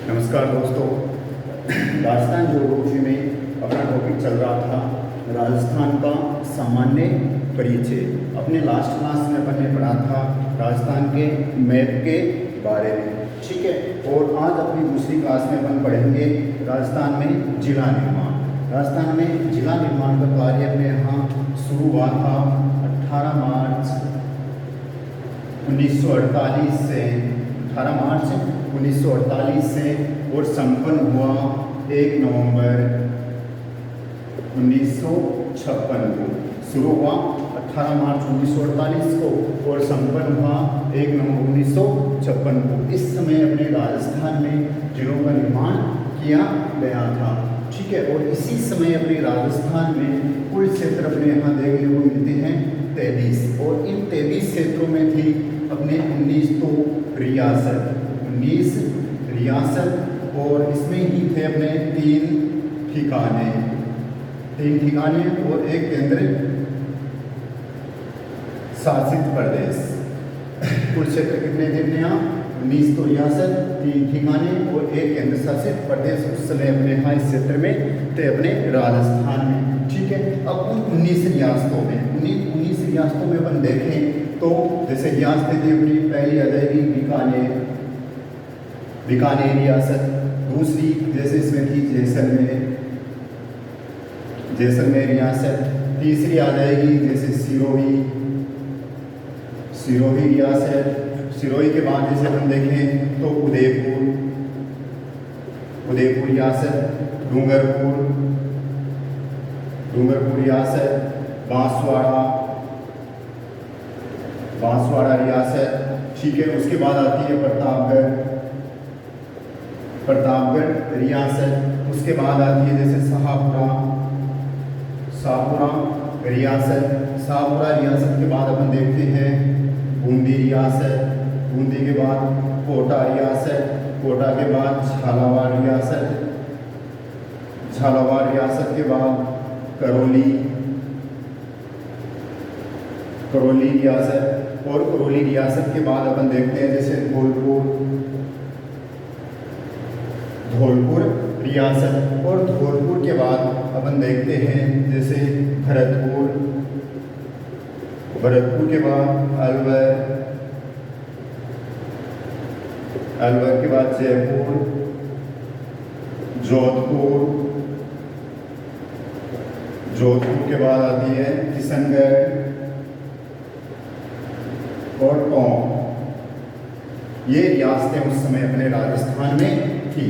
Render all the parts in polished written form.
नमस्कार दोस्तों। राजस्थान ज्योग्राफी में अपना टॉपिक चल रहा था राजस्थान का सामान्य परिचय। अपने लास्ट क्लास में अपन ने पढ़ा था राजस्थान के मैप के बारे में, ठीक है। और आज अपनी दूसरी क्लास में अपन पढ़ेंगे राजस्थान में जिला निर्माण। राजस्थान में जिला निर्माण का कार्य अपने यहाँ शुरू हुआ था 18 मार्च 1948 से 18 मार्च 1948 से और संपन्न हुआ 1 नवंबर 1956 को। शुरू हुआ 18 मार्च 1948 को और संपन्न हुआ 1 नवंबर 1956 को। इस समय अपने राजस्थान में जिलों का निर्माण किया गया था, ठीक है। और इसी समय अपने राजस्थान में कुल क्षेत्र अपने यहाँ देखने को मिलते हैं 23, और इन 23 क्षेत्रों में थी अपने 19 तो रियासत, 19 रियासत, और इसमें ही थे अपने 3 ठिकाने और एक केंद्र शासित प्रदेश। कुल क्षेत्र कितने थे अपने यहाँ 19 तो रियासत, 3 ठिकाने और एक केंद्र शासित प्रदेश उस समय अपने यहाँ इस क्षेत्र में थे अपने राजस्थान में, ठीक है। अब उन 19 रियासतों में 19 रियासतों में अपन देखें तो जैसे रियासतें थी अपनी, पहली आ जाएगी बीकानेर रियासत, दूसरी जैसे इसमें थी जैसलमेर रियासत, तीसरी आ जाएगी जैसे सिरोही रियासत। सिरोही के बाद जैसे हम देखें तो उदयपुर रियासत, डूंगरपुर रियासत, बांसवाड़ा रियासत, ठीक है। उसके बाद आती है प्रतापगढ़ रियासत। उसके बाद आती है जैसे शाहपुरा रियासत के बाद अपन देखते हैं बूंदी रियासत, बूंदी के बाद कोटा के बाद झालावाड़ रियासत के बाद करौली रियासत, और करौली रियासत के बाद अपन देखते हैं जैसे धौलपुर रियासत, और धौलपुर के बाद अपन देखते हैं जैसे भरतपुर के बाद अलवर के बाद जयपुर, जोधपुर के बाद आती है किशनगढ़ और टोंक। ये रियासतें उस समय अपने राजस्थान में थी।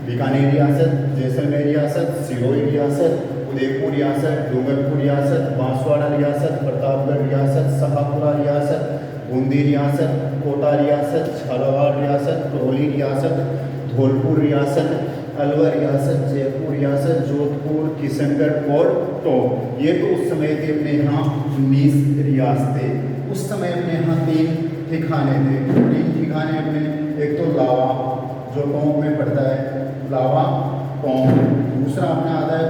बीकानेर रियासत, जैसलमेर रियासत, सिरोही रियासत, उदयपुर रियासत, डूंगरपुर रियासत, बांसवाड़ा रियासत, प्रतापगढ़ रियासत, शाहपुरा रियासत, बूंदी रियासत, कोटा रियासत, झालावाड़ रियासत, करौली रियासत, धौलपुर रियासत, अलवर रियासत, जयपुर रियासत, जोधपुर, किशनगढ़ और टोंक। ये तो उस समय थे अपने यहाँ 19 रियासतें। उस समय अपने यहाँ 3 ठिकाने थे। 3 ठिकाने अपने, एक तो लावा जो टोंक में पड़ता है, लावा टोंक। दूसरा अपना आता है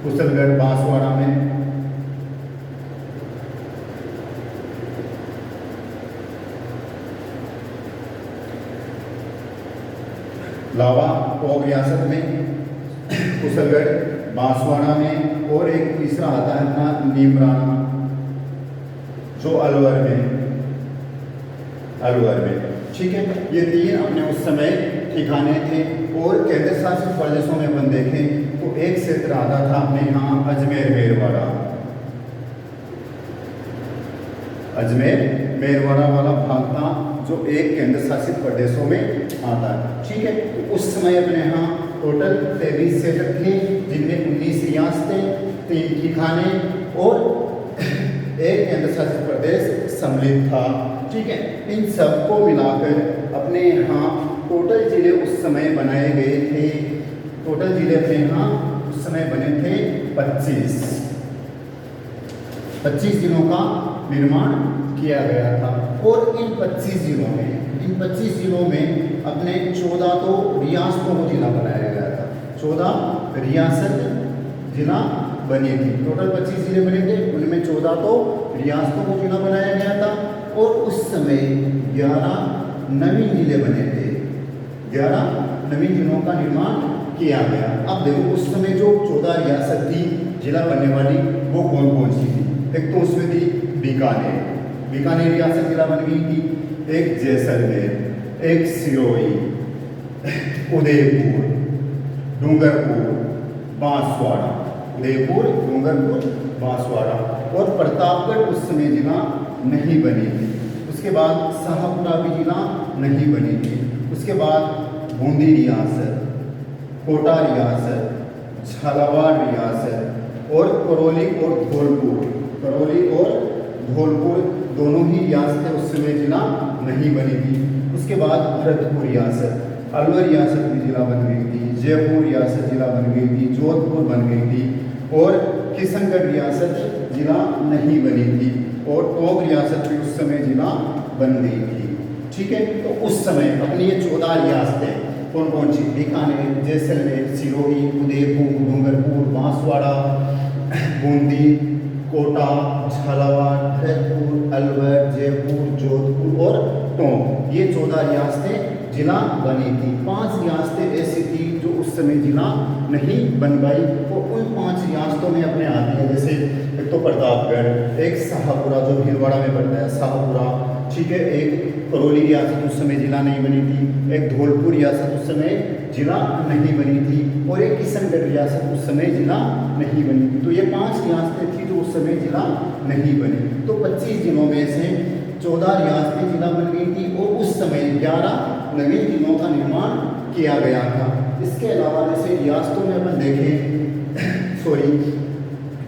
कुशलगढ़ बांसवाड़ा में। लावा टोंक रियासत में, कुशलगढ़ बांसवाड़ा में, और एक तीसरा आता है अपना नीमराना जो अलवर में, ठीक है। ये 3 अपने उस समय ठिकाने थे। और केंद्र शासित प्रदेशों में अपन देखें तो एक क्षेत्र आता था अपने यहाँ अजमेर मेरवाड़ा वाला भाग था जो एक केंद्र शासित प्रदेशों में आता है, ठीक है। तो उस समय अपने यहाँ टोटल 23 क्षेत्र थे जिनमें 19 रियासतें, 3 ठिकाने और एक केंद्र शासित प्रदेश सम्मिलित था, ठीक है। इन सबको मिलाकर अपने यहाँ टोटल जिले उस समय बनाए गए थे। टोटल जिले अपने यहाँ उस समय बने थे 25 जिलों का निर्माण किया गया था। और इन 25 जिलों में अपने 14 तो रियासतों को जिला बनाया गया था। 14 रियासत जिला बनी थी। टोटल 25 जिले बने थे, उनमें 14 तो रियासतों को जिला बनाया गया था। और उस समय 11 नवीन जिले बने थे। 11 नवीन जिलों का निर्माण किया गया। अब देखो उस समय जो 14 रियासत थी जिला बनने वाली, वो कौन कौन सी थी? एक तो उसमें थी बीकानेर, बीकानेर रियासत जिला बन गई थी। एक जैसलमेर, एक सिरोही, उदयपुर, डूंगरपुर, बांसवाड़ा, उदयपुर, डूंगरपुर, बांसवाड़ा। और प्रतापगढ़ उस समय जिला नहीं बनी थी। उसके बाद शाहपुरा भी जिला नहीं बनी थी। उसके बाद बूंदी रियासत, कोटा रियासत, झालावाड़ रियासत और करौली और धौलपुर, करौली और धौलपुर दोनों ही रियासतें उस समय जिला नहीं बनी थी। उसके बाद भरतपुर रियासत, अलवर रियासत भी जिला बन गई थी, जयपुर रियासत जिला बन गई थी, जोधपुर बन गई थी और किशनगढ़ रियासत जिला नहीं बनी थी और टोंक रियासत भी उस समय जिला बन गई थी। ठीक है, तो उस समय अपनी ये 14 रियासतें कौन कौन सी? बीकानेर, जैसलमेर, सिरोही, उदयपुर, डूंगरपुर, बांसवाड़ा, बूंदी, कोटा, झालावाड़, भरतपुर, अलवर, जयपुर, जोधपुर और टोंक, ये 14 रियासतें जिला बनी थी। 5 रियासतें ऐसी थी जो उस समय जिला नहीं बन पाई और उन 5 रियासतों में अपने आती है, जैसे एक तो प्रतापगढ़, एक शाहपुरा जो भीलवाड़ा में पड़ता है शाहपुरा, ठीक है, एक करौली रियासत उस समय जिला नहीं बनी थी, एक धौलपुर रियासत उस समय जिला नहीं बनी थी और एक किशनगढ़ रियासत उस समय जिला नहीं बनी थी। तो ये 5 रियासतें थी जो उस समय जिला नहीं बनी। तो 25 जिलों में से 14 रियासतें जिला बन गई थी और उस समय 11 नवीन जिलों का निर्माण किया गया था। इसके अलावा जैसे रियासतों में अपन देखें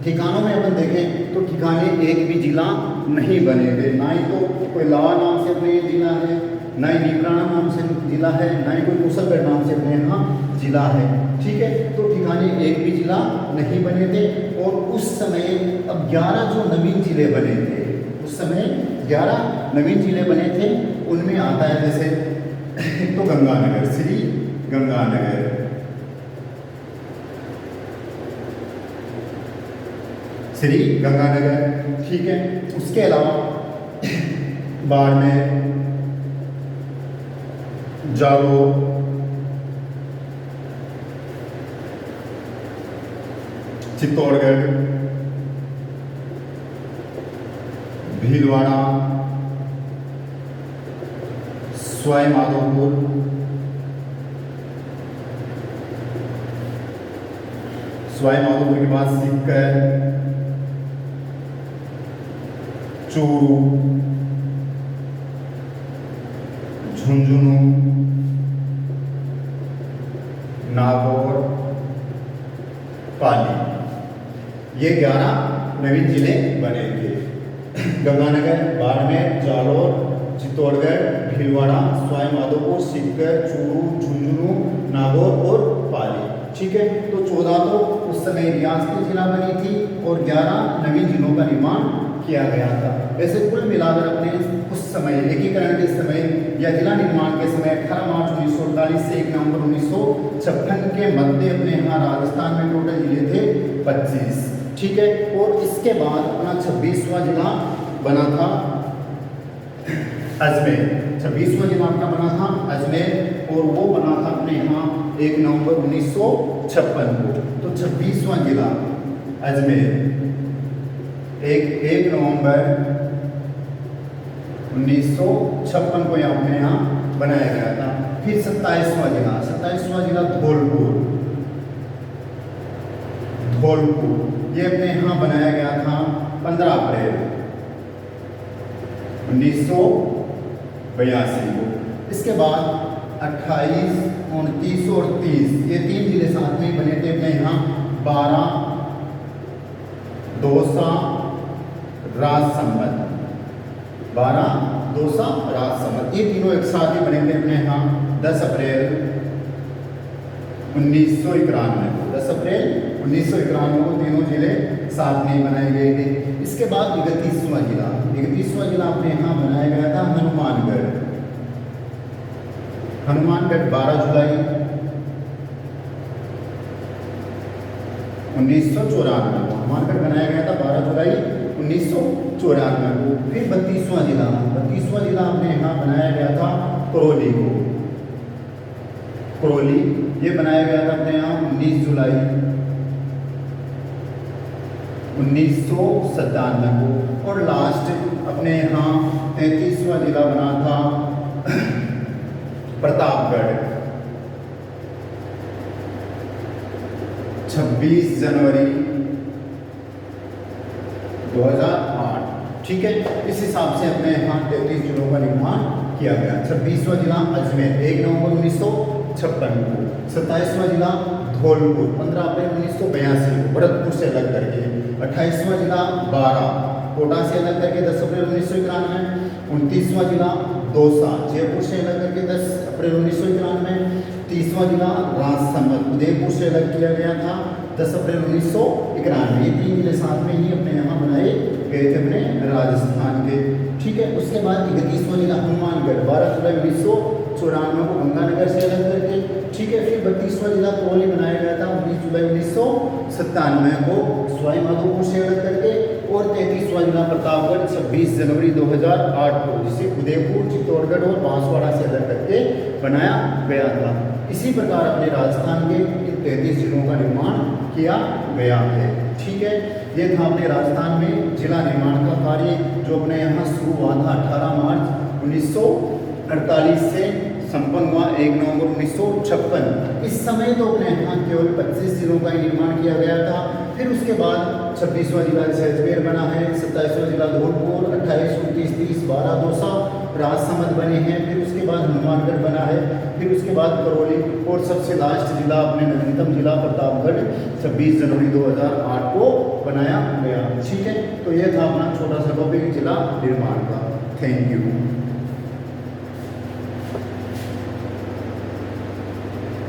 ठिकानों में अपन देखें तो ठिकाने एक भी जिला नहीं बने थे। ना ही तो कोई लावा नाम से अपने ये जिला है, ना ही नीमराना नाम से जिला है, ना ही कोई कुशलगढ़ नाम से अपने यहाँ जिला है। ठीक है, तो ठिकाने एक भी जिला नहीं बने थे और उस समय अब 11 जो नवीन जिले बने थे, उस समय 11 नवीन जिले बने थे। उनमें आता है जैसे एक तो गंगानगर, श्री गंगानगर, श्री गंगानगर, ठीक है। उसके अलावा बाड़मेर, जालोर, चित्तौड़गढ़, भीलवाड़ा, सवाई माधोपुर, सवाई माधोपुर के बाद सीकर, चूरू, झुंझुनू, नागौर, पाली, ये 11 नवीन जिले बने थे। गंगानगर, बाड़मेर, जालोर, चित्तौड़गढ़, भीलवाड़ा, सवाई माधोपुर, सीकर, चूरू, झुंझुनू, नागौर और पाली। ठीक है, तो 14 तो उस समय रियासती जिला बनी थी और 11 नवीन जिलों का निर्माण किया गया था। वैसे कुल मिलाकर अपने उस समय एकीकरण के समय या जिला निर्माण के समय 18 मार्च 1948 से 1 नवंबर 1956 के मध्य अपने यहाँ राजस्थान में टोटल जिले थे 25। ठीक है, और इसके बाद अपना 26वां जिला बना था अजमेर। 26वां जिला अपना बना था अजमेर और वो बना था अपने यहाँ 1 नवंबर 1956 को। तो 26वां जिला अजमेर 1 नवंबर 1956 को यहाँ अपने यहाँ बनाया गया था। फिर 27वां जिला धौलपुर, ये अपने यहाँ बनाया गया था 15 अप्रैल 1982 को। इसके बाद 28, 29 और 30 ये 3 जिले साथ में बने थे अपने यहाँ 12, दौसा, राजसमंद, 12, दौसा, राजसमंद, ये तीनों एक साथ ही बने थे अपने यहाँ 10 अप्रैल 1991 को। 10 अप्रैल 1991 को तीनों जिले साथ में बनाए गए थे। इसके बाद 31वां जिला अपने यहाँ बनाया गया था हनुमानगढ़ 12 जुलाई 1994 को हनुमानगढ़ बनाया गया था 12 जुलाई 1994 को। फिर 32वां जिला अपने यहाँ बनाया गया था करौली को करौली, ये बनाया गया था अपने यहाँ 19 जुलाई 1997 को। और लास्ट अपने यहाँ 33वां जिला बना था प्रतापगढ़ 26 जनवरी 2008। ठीक है, इस हिसाब से अपने यहाँ 33 जिलों का निर्माण किया गया। 26वां जिला अजमेर 1 नवंबर 1956 को। 27वां जिला धौलपुर 15 अप्रैल 1982 को भरतपुर से अलग करके। 28वां जिला बारा कोटा से अलग करके 10 अप्रैल 1991। 29वां जिला दौसा जयपुर से अलग करके 10 अप्रैल 1991। 30वां जिला राजसमंद उदयपुर से अलग किया गया था 10 अप्रैल 1991। ये 3 जिले साथ में ही अपने यहाँ बनाए गए थे अपने राजस्थान के। ठीक है, उसके बाद 31वां जिला हनुमानगढ़ 12 जुलाई 1994 को गंगानगर से अलग करके। ठीक है, फिर 32वां जिला करौली बनाया गया था 19 जुलाई 1997 को सवाई माधोपुर से अलग करके। और 33वां जिला प्रतापगढ़ 26 जनवरी 2008 को, जिसे उदयपुर चित्तौड़गढ़ और बांसवाड़ा से अलग करके बनाया गया था। इसी प्रकार अपने राजस्थान के 33 जिलों का निर्माण किया गया है। ठीक है, ये था अपने राजस्थान में जिला निर्माण का कार्य जो अपने यहाँ शुरू हुआ था 18 मार्च 1948 से संपन्न हुआ 1 नवंबर 1956। इस समय तो अपने यहाँ केवल 25 जिलों का ही निर्माण किया गया था। फिर उसके बाद 26वां जिला अजमेर बना है, 27वां जिला धौलपुर, 28, 29, 30, 12 दौसा राजसमंद बने हैं। फिर उसके बाद हनुमानगढ़ बना है, फिर उसके बाद करौली और सबसे लास्ट जिला अपने नवीनतम जिला प्रतापगढ़ 26 जनवरी 2008 को बनाया गया। ठीक है, तो यह था अपना छोटा सा टॉपिक जिला निर्माण का। Thank you.